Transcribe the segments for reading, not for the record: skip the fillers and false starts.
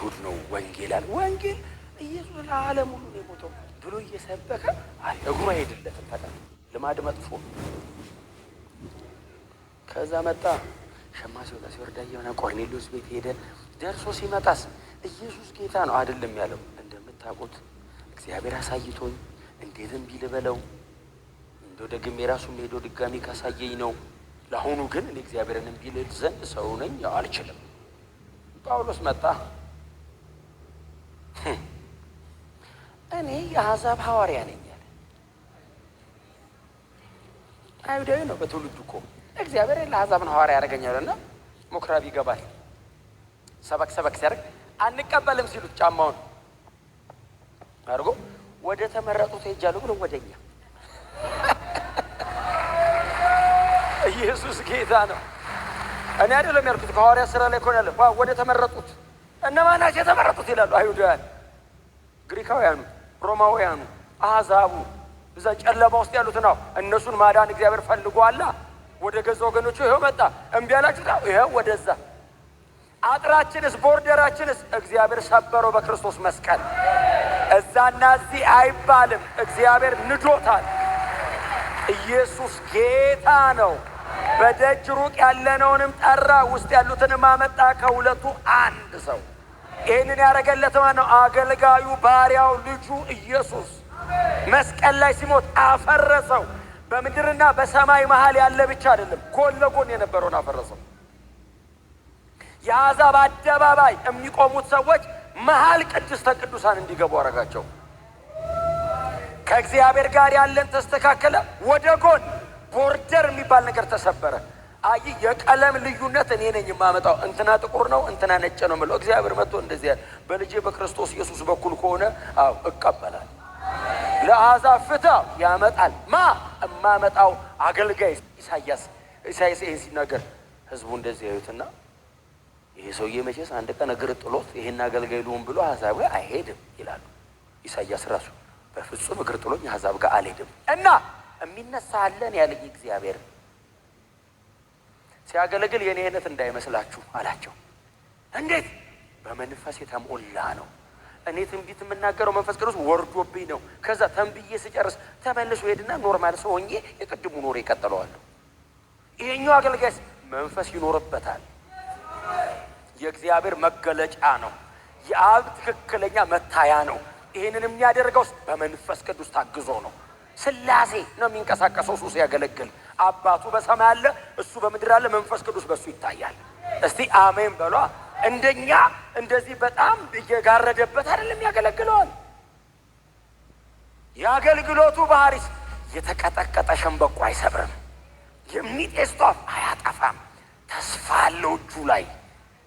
ጉድ ነው ወንጌል አለ። ወንጌል ኢየሱስ ለዓለም ሁሉ ነው የሞተው ብሎ እየሰበከ እግሩ አይሄድለትም። ፈጣን ልማድ መጥፎ። ከዛ መጣ ሸማ ሲወጣ ሲወርዳ የሆነ ቆርኔሌዎስ ቤት ሄደ። ደርሶ ሲመጣስ ኢየሱስ ጌታ ነው አይደለም ያለው። እንደምታውቁት እግዚአብሔር አሳይቶኝ እንዴት እምቢ ልበለው? እንደው ደግሜ ራሱን ሄዶ ድጋሚ ካሳየኝ ነው። ለአሁኑ ግን እኔ እግዚአብሔርን እምቢ ልል ዘንድ ሰው ነኝ አልችልም። ጳውሎስ መጣ። እኔ የአሕዛብ ሐዋርያ ነኝ አለ። አይሁዳዊ ነው በትውልዱ እኮ። እግዚአብሔር ለአሕዛብን ሐዋርያ ያደርገኛልና ምኵራብ ይገባል። ሰበክ ሲያደርግ አንቀበልም ሲሉት ጫማውን አድርጎ ወደ ተመረጡት ሄጃለሁ ብሎ ወደኛ። ኢየሱስ ጌታ ነው። እኔ አይደለም ያልኩት፣ ከሐዋርያ ሥራ ላይ እኮ ያለ ወደ ተመረጡት። እነማን ናቸው የተመረጡት ይላሉ? አይሁዳውያን፣ ግሪካውያኑ፣ ሮማውያኑ፣ አሕዛቡ፣ እዛ ጨለማ ውስጥ ያሉት ነው። እነሱን ማዳን እግዚአብሔር ፈልጓላ። ወደ ገዛ ወገኖቹ ይኸው መጣ። እምቢ አላችሁ፣ ይኸው ወደዛ። አጥራችንስ ቦርደራችንስ እግዚአብሔር ሰበረው በክርስቶስ መስቀል። እዛና እዚህ አይባልም፣ እግዚአብሔር ንዶታል። ኢየሱስ ጌታ ነው። በደጅ ሩቅ ያለነውንም ጠራ፣ ውስጥ ያሉትንም አመጣ። ከሁለቱ አንድ ሰው። ይህንን ያደረገለት ማን ነው? አገልጋዩ፣ ባሪያው፣ ልጁ ኢየሱስ መስቀል ላይ ሲሞት አፈረሰው። በምድርና በሰማይ መሃል ያለ ብቻ አይደለም፣ ጎን ለጎን የነበረውን አፈረሰው። የአሕዛብ አደባባይ የሚቆሙት ሰዎች መሃል ቅድስተ ቅዱሳን እንዲገቡ አረጋቸው። ከእግዚአብሔር ጋር ያለን ተስተካከለ። ወደ ጎን ቦርደር የሚባል ነገር ተሰበረ። አይ የቀለም ልዩነት እኔ ነኝ የማመጣው። እንትና ጥቁር ነው እንትና ነጭ ነው የምለው። እግዚአብሔር መጥቶ እንደዚህ ያለ በልጄ በክርስቶስ ኢየሱስ በኩል ከሆነ እቀበላል። ለአሕዛብ ፍትህ ያመጣል። እማመጣው አገልጋይ ኢሳይያስ ይሄን ሲናገር ህዝቡ እንደዚህ ያዩትና ይሄ ሰውዬ መቼስ አንድ ቀን እግር ጥሎት ይሄን አገልጋይ ልሁን ብሎ አሕዛብ ጋር አይሄድም ይላሉ። ኢሳይያስ ራሱ በፍጹም እግር ጥሎኝ አሕዛብ ጋር አልሄድም እና የሚነሳ አለን ያለኝ እግዚአብሔር ሲያገለግል የኔ አይነት እንዳይመስላችሁ አላቸው። እንዴት? በመንፈስ የተሞላ ነው። እኔ ትንቢት የምናገረው መንፈስ ቅዱስ ወርዶብኝ ነው። ከዛ ተንብዬ ስጨርስ ተመልሶ ሄድና ኖርማል ሰው ሆኜ የቅድሙ ኖር ይቀጥለዋለሁ። ይሄኛው አገልጋይስ መንፈስ ይኖርበታል። የእግዚአብሔር መገለጫ ነው። የአብ ትክክለኛ መታያ ነው። ይሄንን የሚያደርገው በመንፈስ ቅዱስ ታግዞ ነው። ስላሴ ነው የሚንቀሳቀሰው። እሱ ሲያገለግል አባቱ በሰማይ አለ፣ እሱ በምድር አለ፣ መንፈስ ቅዱስ በሱ ይታያል። እስቲ አሜን በሏ። እንደኛ እንደዚህ በጣም እየጋረደበት አይደለም ያገለግለዋል። የአገልግሎቱ ባህሪስ የተቀጠቀጠ ሸምበቆ አይሰብርም፣ የሚጤስ ጧፍ አያጠፋም። ተስፋ አለው እጁ ላይ።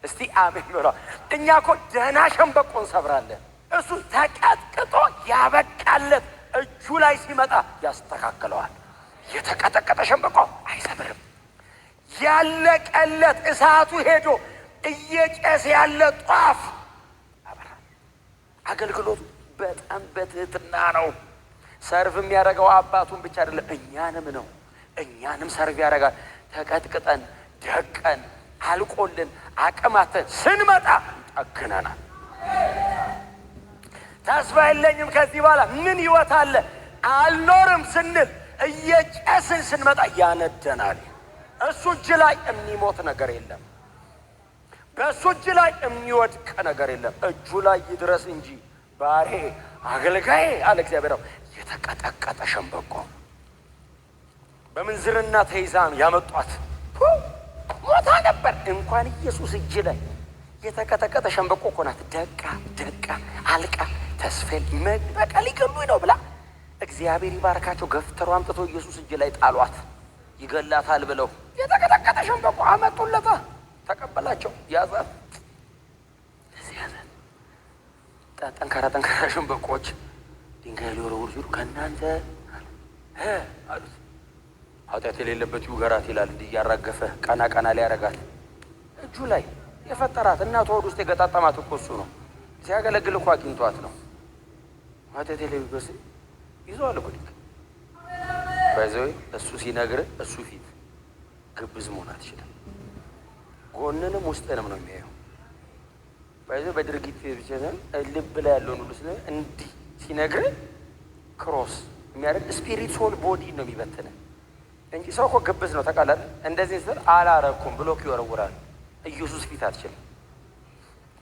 እስቲ አሜን በሏ። እኛ እኮ ደህና ሸምበቆ እንሰብራለን። እሱ ተቀጥቅጦ ያበቃለት እጁ ላይ ሲመጣ ያስተካክለዋል። የተቀጠቀጠ ሸምበቆ አይሰብርም። ያለቀለት እሳቱ ሄዶ እየጨሰ ያለ ጧፍ ያበራል። አገልግሎቱ በጣም በትህትና ነው። ሰርቭ የሚያደርገው አባቱን ብቻ አይደለም እኛንም ነው። እኛንም ሰርቭ ያደርጋል። ተቀጥቅጠን ደቀን አልቆልን አቅማተን ስንመጣ ጠግነናል። ተስፋ የለኝም ከዚህ በኋላ ምን ህይወት አለ አልኖርም ስንል እየጨስን ስንመጣ ያነደናል። እሱ እጅ ላይ የሚሞት ነገር የለም። በእሱ እጅ ላይ የሚወድቅ ነገር የለም። እጁ ላይ ይድረስ እንጂ ባሬ አገልጋዬ አለ እግዚአብሔር። የተቀጠቀጠ ሸምበቆ በምንዝርና ተይዛ ያመጧት ሞታ ነበር። እንኳን ኢየሱስ እጅ ላይ የተቀጠቀጠ ሸምበቆ እኮ ናት። ደቃ አልቃ ተስፌል በቃ ሊገሉኝ ነው ብላ እግዚአብሔር ይባርካቸው ገፍተሩ አምጥቶ ኢየሱስ እጅ ላይ ጣሏት። ይገላታል ብለው የተቀጠቀጠ ሸምበቆ አመጡለታ። ተቀበላቸው፣ ያዛት። ለዚህ ያዛት። ጠንካራ ሸምበቆች ድንጋይ ሊወረውሩ ሲሉ ከእናንተ አሉት። ኃጢአት የሌለበት ይውገራት ይላል። እንዲህ እያራገፈ ቀና ሊያረጋት እጁ ላይ የፈጠራት እናቷ ሆድ ውስጥ የገጣጠማት እኮ እሱ ነው። ሲያገለግል እኮ አግኝቷት ነው። ኃጢአት የሌለበት ይዘዋል እኮ ድንጋይ ባይዘው። እሱ ሲነግር እሱ ፊት ግብዝ መሆን አትችልም። ጎንንም ውስጥንም ነው የሚያየው። ባይዘው በድርጊት ብቻን ልብ ላይ ያለውን ሁሉ እንዲህ ሲነግር ክሮስ የሚያደርግ ስፒሪት ሶል ቦዲ ነው የሚበትነ እንጂ ሰው እኮ ግብዝ ነው ታውቃለህ። እንደዚህ ስል አላረኩም ብሎ ይወረውራል። ኢየሱስ ፊት አትችልም።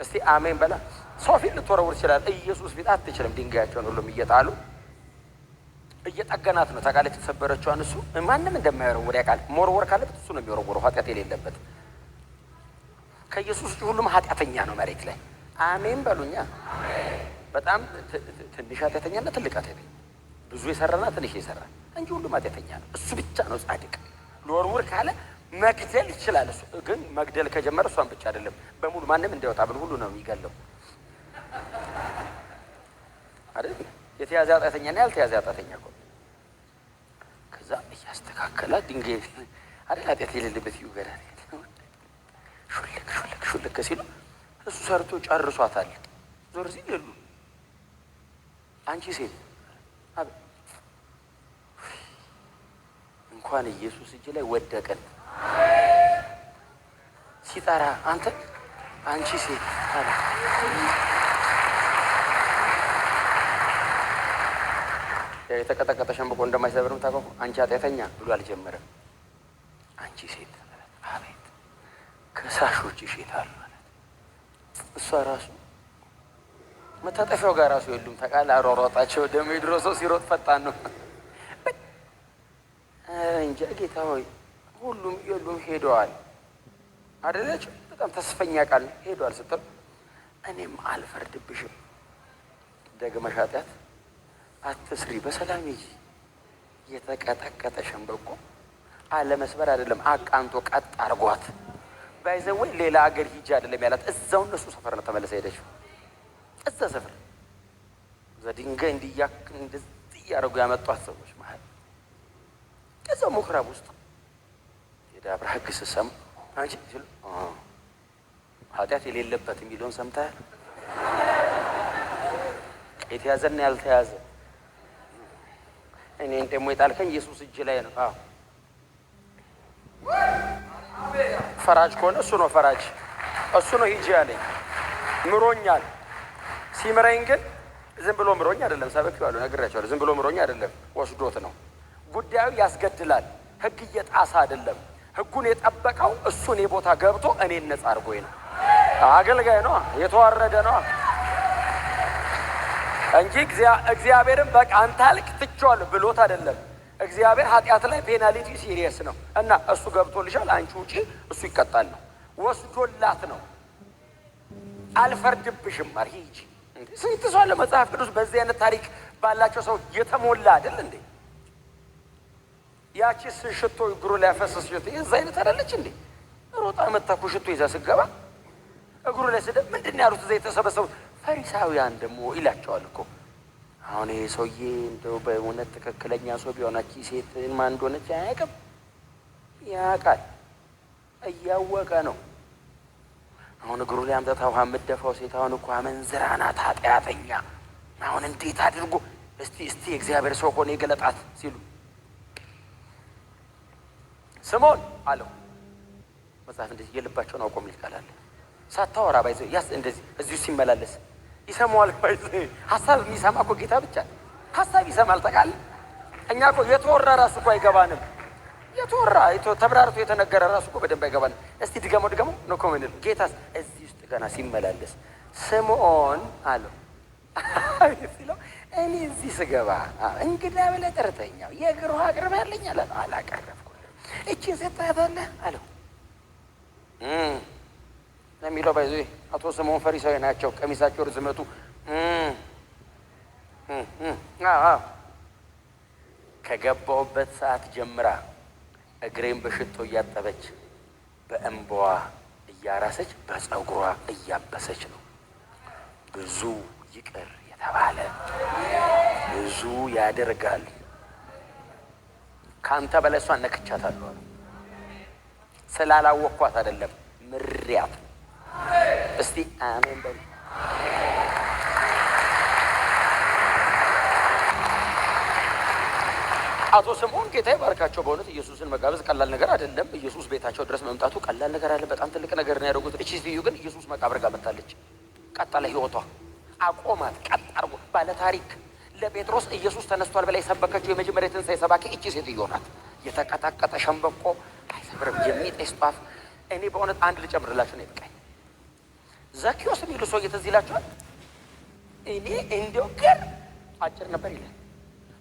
እስቲ አሜን በላ። ሰው ፊት ልትወረውር ይችላል፣ ኢየሱስ ፊት አትችልም። ድንጋያቸውን ሁሉም እየጣሉ እየጠገናት ነው ታውቃለህ። የተሰበረችዋን እሱ ማንም እንደማይወረውር ያውቃል። መወርወር ካለበት እሱ ነው የሚወረውረው፣ ኃጢአት የሌለበት። ከኢየሱስ ውጭ ሁሉም ኃጢአተኛ ነው መሬት ላይ። አሜን በሉኛ። በጣም ትንሽ ኃጢአተኛና ትልቅ ኃጢአተኛ፣ ብዙ የሰራና ትንሽ የሰራ እንጂ ሁሉም ኃጢአተኛ ነው። እሱ ብቻ ነው ጻድቅ። ልወርውር ካለ መግደል ይችላል። እሱ ግን መግደል ከጀመረ እሷን ብቻ አይደለም በሙሉ ማንም እንዳይወጣ ብሎ ሁሉ ነው የሚገለው አይደል? የተያዘ ኃጢአተኛና ያልተያዘ ኃጢአተኛ እኮ። ከዛ እያስተካከለ ድንጋይ አይደል ኃጢአት የሌለበት ይውገራል። ሹልክ ሲሉ እሱ ሰርቶ ጨርሷታል። ዞር ሲል የሉ አንቺ ሴት እንኳን ኢየሱስ እጅ ላይ ወደቀን ሲጠራ አንተ አንቺ ሴት አለ። የተቀጠቀጠ ሸንበቆ እንደማይሰብርም ታውቀው አንቺ ኃጢአተኛ ብሎ አልጀመረም። አንቺ ሴት አቤት ከሳሾች ይሸታሉ ማለት እሷ ራሱ መታጠፊያው ጋር ራሱ የሉም ታውቃለህ። አሯሯጣቸው ደግሞ የድሮ ሰው ሲሮጥ ፈጣን ነው እንጂ ጌታ ሆይ ሁሉም የሉም ሄደዋል አይደለች። በጣም ተስፈኛ ቃል ሄደዋል ስትል እኔም አልፈርድብሽም፣ ደግመሽ ኃጢአት አትስሪ፣ በሰላም ሂጂ። የተቀጠቀጠ ሸንበቆ አለመስበር አይደለም አቃንቶ ቀጥ አርጓት። ባይዘወይ ሌላ ሀገር ሂጂ አይደለም ያላት፣ እዛው እነሱ ሰፈር ነው ተመለሰ ሄደችው። እዛ ሰፈር ዘድንጋይ እንደዚህ እያደረጉ ያመጧት ሰዎች መሀል እዛው ምኩራብ ውስጥ የዳብረ ሕግ ስሰማ አንቺ ሲሉ ኃጢአት የሌለበት የሚለውን ሰምተሃል? የተያዘና ያልተያዘ እኔን ደግሞ የጣልከኝ ኢየሱስ እጅ ላይ ነው። ፈራጅ ከሆነ እሱ ነው ፈራጅ፣ እሱ ነው ሂጂ ያለኝ፣ ምሮኛል። ሲምረኝ ግን ዝም ብሎ ምሮኝ አይደለም። ሰበኪዋለሁ፣ ነግሬያቸዋለሁ። ዝም ብሎ ምሮኝ አይደለም፣ ወስዶት ነው። ጉዳዩ ያስገድላል። ህግ እየጣሰ አይደለም። ህጉን የጠበቀው እሱ እኔ ቦታ ገብቶ እኔን ነጻ አድርጎኝ ነው። አገልጋይ ነው፣ የተዋረደ ነው እንጂ እግዚአብሔርን በቃ አንተ አልክ ትቼዋለሁ ብሎት አይደለም። እግዚአብሔር ኃጢአት ላይ ፔናሊቲ ሲሪየስ ነው እና እሱ ገብቶልሻል አንቺ ውጪ፣ እሱ ይቀጣል ነው። ወስዶላት ነው። አልፈርድብሽም ማር ሂጂ። ስንት ሰው አለ መጽሐፍ ቅዱስ በዚህ አይነት ታሪክ ባላቸው ሰው የተሞላ አይደል እንዴ? ያቺስ ሽቶ እግሩ ላይ ያፈሰስ ሽቶ የዛ አይነት አይደለች እንዴ? ሮጣ መታኩ ሽቶ ይዛ ስገባ እግሩ ላይ ስደብ ምንድን ነው ያሉት? እዛ የተሰበሰቡት ፈሪሳውያን ደግሞ ይላቸዋል እኮ አሁን ይሄ ሰውዬ እንደው በእውነት ትክክለኛ ሰው ቢሆናች ሴት ማን እንደሆነች አያውቅም። ያውቃል፣ እያወቀ ነው። አሁን እግሩ ላይ አምጥታ ውሃ የምትደፋው ሴት አሁን እኮ አመንዝራ ናት፣ ኃጢአተኛ። አሁን እንዴት አድርጎ እስቲ እግዚአብሔር ሰው ሆነ የገለጣት ሲሉ ስምዖን አለው። መጽሐፍ እንደዚህ የልባቸውን አውቆ የሚል ቃል አለ። ሳታወራ ባይዘ ያስ እንደዚህ እዚሁ ሲመላለስ ይሰማዋል። ባይዘ ሀሳብ የሚሰማ እኮ ጌታ ብቻ ሀሳብ ይሰማል። ተቃል እኛ እኮ የተወራ ራሱ እኮ አይገባንም። የተወራ ተብራርቶ የተነገረ ራሱ እኮ በደንብ አይገባንም። እስቲ ድገመው ነው እኮ ምንል። ጌታስ እዚህ ውስጥ ገና ሲመላለስ ስምዖን አለው ሲለው እኔ እዚህ ስገባ እንግዳ ብለህ ጠርተኸኛል፣ የእግር ውሃ አቅርበህልኝ አለ። አላቀረብኩልህም፣ እቺን ሰጥተኸታለህ አለው የሚለው ባይዞ አቶ ስምዖን ፈሪሳዊ ናቸው። ቀሚሳቸው ርዝመቱ ከገባሁበት ሰዓት ጀምራ እግሬን በሽቶ እያጠበች በእንባዋ እያራሰች በፀጉሯ እያበሰች ነው። ብዙ ይቅር የተባለ ብዙ ያደርጋል። ከአንተ በላይ እሷን ነክቻታለሁ። ስላላወቅኳት አይደለም ምሪያት። እስቲ አሜን በሉ። አቶ ስምዖን ጌታ ይባርካቸው። በእውነት ኢየሱስን መጋበዝ ቀላል ነገር አይደለም። ኢየሱስ ቤታቸው ድረስ መምጣቱ ቀላል ነገር አለ። በጣም ትልቅ ነገር ነው ያደረጉት። እቺ ልዩ ግን ኢየሱስ መቃብር ጋር መጣለች። ቀጠለ ህይወቷ። አቆማት ቀጥ አድርጎ። ባለ ታሪክ ለጴጥሮስ ኢየሱስ ተነስቷል ብላ የሰበከችው የመጀመሪያ ትንሣኤ ሰባኪ እቺ ሴትዮ ናት። የተቀጠቀጠ ሸምበቆ አይሰብርም የሚጤስ ጧፍ። እኔ በእውነት አንድ ልጨምርላችሁ ነው ይበቃኝ። ዘኪዮስ የሚሉ ሰው ትዝ ይላችኋል? እኔ እንደው ግን አጭር ነበር ይላል።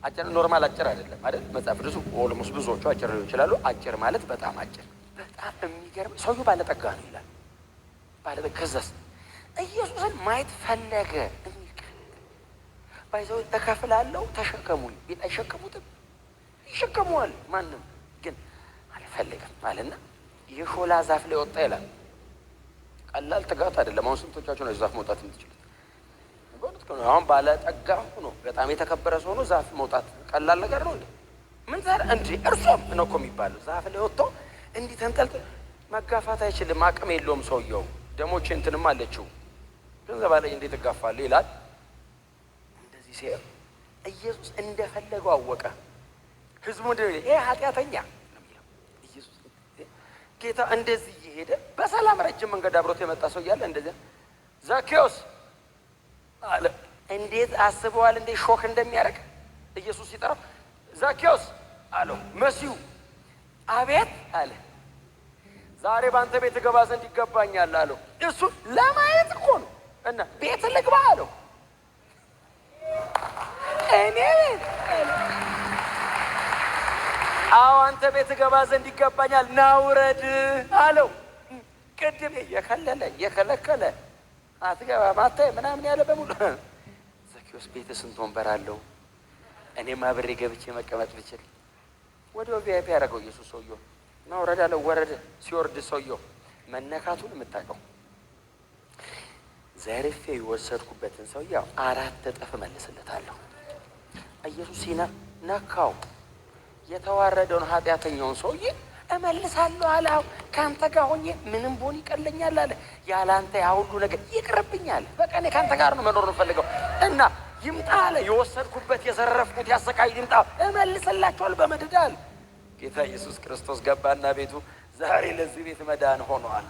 አጭር ኖርማል አጭር አይደለም አይደል? መጽሐፍ ቅዱስ ኦልሞስት ብዙዎቹ አጭር ሊሆን ይችላሉ። አጭር ማለት በጣም አጭር። በጣም የሚገርም ሰውዬው ባለጠጋ ነው ይላል። ባለጠጋ ከዛስ ኢየሱስን ማየት ፈለገ። ባይዘው ተከፍላለሁ ተሸከሙኝ ቢል አይሸከሙትም? ይሸከሙዋል። ማንም ግን አልፈልግም አለና የሾላ ዛፍ ላይ ወጣ ይላል። ቀላል ትጋት አይደለም። አሁን ስንቶቻችሁ ነው ዛፍ መውጣት የምትችሉት? አሁን ባለጠጋ ሆኖ በጣም የተከበረ ሰው ሆኖ ዛፍ መውጣት ቀላል ነገር ነው እንዴ? ምን ዛሬ እንዴ እርሶም ነው እኮ የሚባለው። ዛፍ ላይ ወጥቶ እንዲህ ተንጠልጥሎ መጋፋት አይችልም። አቅም የለውም ሰውየው። ደሞቼ እንትንም አለችው ገንዘብ አለኝ እንዴት እጋፋለሁ ይላል። እንደዚህ ሲል ኢየሱስ እንደፈለገው አወቀ። ህዝቡ እንደዚህ ይሄ ኃጢአተኛ ነው የሚለው ኢየሱስ ጌታ እንደዚህ እየሄደ በሰላም ረጅም መንገድ አብሮት የመጣ ሰው እያለ እንደዚህ ዘኪዮስ አለ። እንዴት አስበዋል? እንዴ ሾክ እንደሚያደርግ ኢየሱስ ሲጠራው ዘኪዮስ አለው። መሲሁ አቤት አለ። ዛሬ በአንተ ቤት ገባ ዘንድ ይገባኛል አለው። እሱ ለማየት እኮ ነው። እና ቤት ልግባ አለው። እኔ አዎ አንተ ቤት ገባ ዘንድ ይገባኛል ናውረድ አለው። ቅድም የከለከለ አትገባ ማታ ምናምን ያለ በሙሉ ዘኪዮስ ቤት ስንት ወንበር አለው? እኔም አብሬ ገብቼ መቀመጥ ብችል። ወዲያው ቪአይፒ ያደረገው ኢየሱስ ሰውየው ናውረድ አለው። ወረደ። ሲወርድ ሰውየው መነካቱን የምታውቀው ዘርፌ የወሰድኩበትን ሰውየው 4 እጥፍ መልስለታለሁ። ኢየሱስ ነካው። የተዋረደውን ኃጢአተኛውን ሰውዬ እመልሳለሁ አለ። ከአንተ ጋር ሆኜ ምንም ቦን ይቀለኛል አለ። ያላንተ ያ ሁሉ ነገር ይቅርብኛል። በቃ እኔ ከአንተ ጋር ነው መኖር የምፈልገው እና ይምጣ አለ። የወሰድኩበት የዘረፍኩት ያሰቃይ ይምጣ እመልስላችኋል በመድዳ አለ። ጌታ ኢየሱስ ክርስቶስ ገባና ቤቱ ዛሬ ለዚህ ቤት መዳን ሆኗል።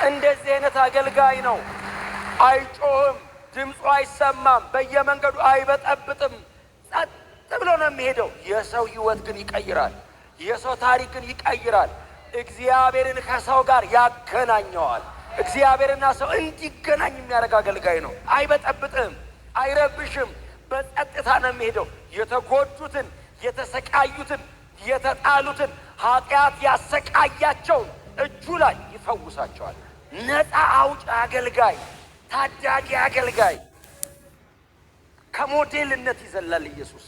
እንደዚህ አይነት አገልጋይ ነው። አይጮህም፣ ድምፁ አይሰማም፣ በየመንገዱ አይበጠብጥም። ጸጥ ብሎ ነው የሚሄደው። የሰው ህይወት ግን ይቀይራል። የሰው ታሪክ ግን ይቀይራል። እግዚአብሔርን ከሰው ጋር ያገናኘዋል። እግዚአብሔርና ሰው እንዲገናኝ የሚያደርግ አገልጋይ ነው። አይበጠብጥም፣ አይረብሽም። በጸጥታ ነው የሚሄደው። የተጎዱትን፣ የተሰቃዩትን፣ የተጣሉትን ኃጢአት ያሰቃያቸውን እጁ ላይ ይፈውሳቸዋል። ነፃ አውጭ አገልጋይ፣ ታዳጊ አገልጋይ። ከሞዴልነት ይዘላል ኢየሱስ።